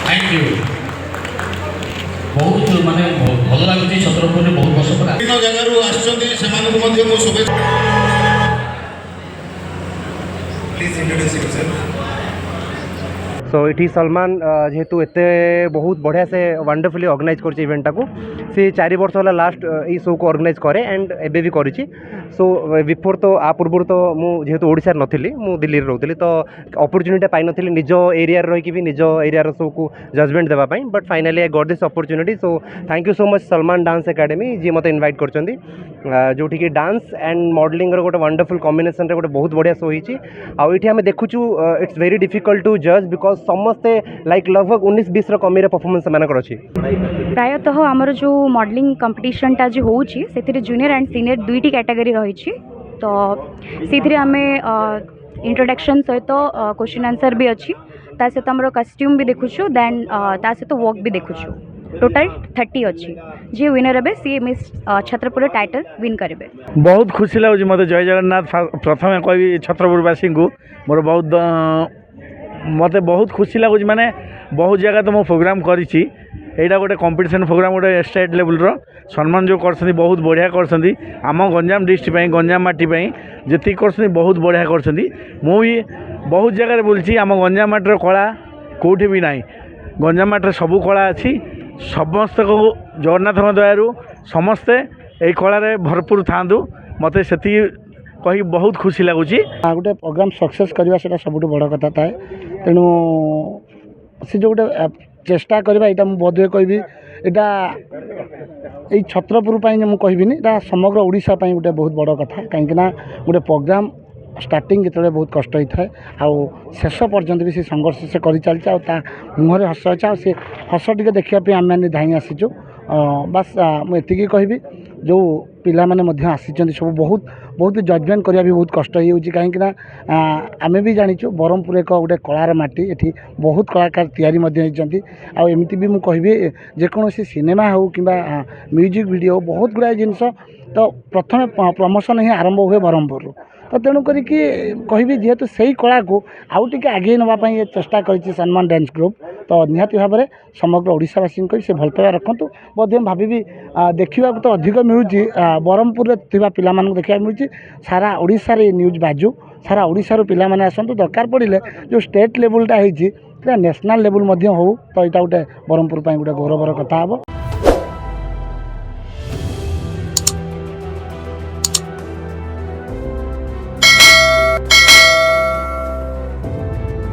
Thank you बहुत माने भल लगुच छत्रपुर बहुत वर्ष पर विभिन्न जगह आसो शुभेच्छा प्लीज इंट्रोड्यूस योरसेल्फ सो इटी सलमान जेहेतु एत बहुत बढ़िया से वंडरफुली ऑर्गेनाइज कर इवेंटा को सी 4 वर्ष है लास्ट ये शो को ऑर्गेनाइज करे एंड एबे भी करी सो बिफोर तो आ पूर्व तो मुझे ओडिशा नथिली मु दिल्ली रोली तो अपॉर्चुनिटी पाई नथिली निज एरिया रही भी निज एरिया शो को जजमेंट देवाई but finally I got this opportunity so thank you so much Salman dance academy जी मत इनवाइट कर जो कि डांस एंड मॉडलिंग गोटे वंडरफुल कॉम्बिनेशन गोटे बहुत बढ़िया शो होती आईटी आम देखुँ इट्स वेरी डिफिकल्ट टू जज बिकज समस्ते लाइक लगभग 19-20 कमी परफॉर्मेंस सेमानकर अच्छी प्रायतः आमर जो मॉडलिंग कंपटीशनटा जो होची से जूनियर एंड सीनियर दुईटी कैटेगरी रही तो से आम इंट्रोडक्शन सहित क्वेश्चन आंसर भी अच्छी ता सहित आम कस्ट्यूम भी देखुछु देन ता सहित वर्क भी देखुछु टोटल 30 अच्छी जी विनर हे सी मिस छत्रपुर टाइटल विन करेंगे। बहुत खुशी लगुच मत जय जगन्नाथ प्रथम कह छत्रपुरवासी को मोर बहुत मत बहुत खुशी लगुच माने बहुत जगह तो मो प्रोग्राम करी एटा गोटे कंपटीशन प्रोग्राम गोटे स्टेट लेवल रो सम्मान जो कर बहुत बढ़िया कर आम गंजाम डिस्ट्रिक्ट गंजाम माटी जी कर बहुत बढ़िया कर भी बहुत जगह बोलची आम गंजाम माटर कला कौटी भी ना गंजाम माटर सबू कला अच्छी समस्त को जगन्नाथ दयारू समस्ते यही कलार भरपूर था मत से कही बहुत खुशी लगुच गोटे प्रोग्राम सक्सेस करवा से सब बड़ कथा थाए तेणु से जो गोटे चेष्टा करवा यहाँ बोधे कहि यहाँ छत्रपुर मुझे कहबिनी समग्र ओडिशा गोटे बहुत बड़ कथा कहीं गोटे प्रोग्राम स्टार्टिंग जो बहुत कष्ट होता है आउ शेष पर्यंत भी से संघर्ष से कर चलती मुहर हस अच्छे से हस टे देखापी आम मैंने धाई आसीचु बास मुझे कहबी जो पिला माने आसी सब बहुत बहुत जजमेंट करवा भी बहुत कष्ट हो कहीं आम भी जाचु ब्रह्मपुर एक गोटे कलार माटी ये बहुत कलाकार तैयारी आमती भी मुझे कहबी जेकोसी सिनेमा हो कि म्यूजिक वीडियो बहुत गुड़ाए जिनस तो प्रथम प्रमोशन ही आरंभ हुए ब्रह्मपुर तो तेणुक कहबी जेहेतु से ही कला को आउ टे आगे नापी चेष्टा कर सलमान डांस ग्रुप तो निहाती भाव में समग्र ओडिशावासी से भल पाइबा रखु बोधे भावी देखा तो अधिक मिलूँ ब्रह्मपुर पिला देखा मिलूँ सारा ओडिशा रे न्यूज बाजू सारा ओडिशा पिला माने आसतु दरकार पड़े जो स्टेट लेवलटा होती नेशनल लेवल हो तो यहाँ गोटे ब्रह्मपुर गोटे गौरवर कथा हे।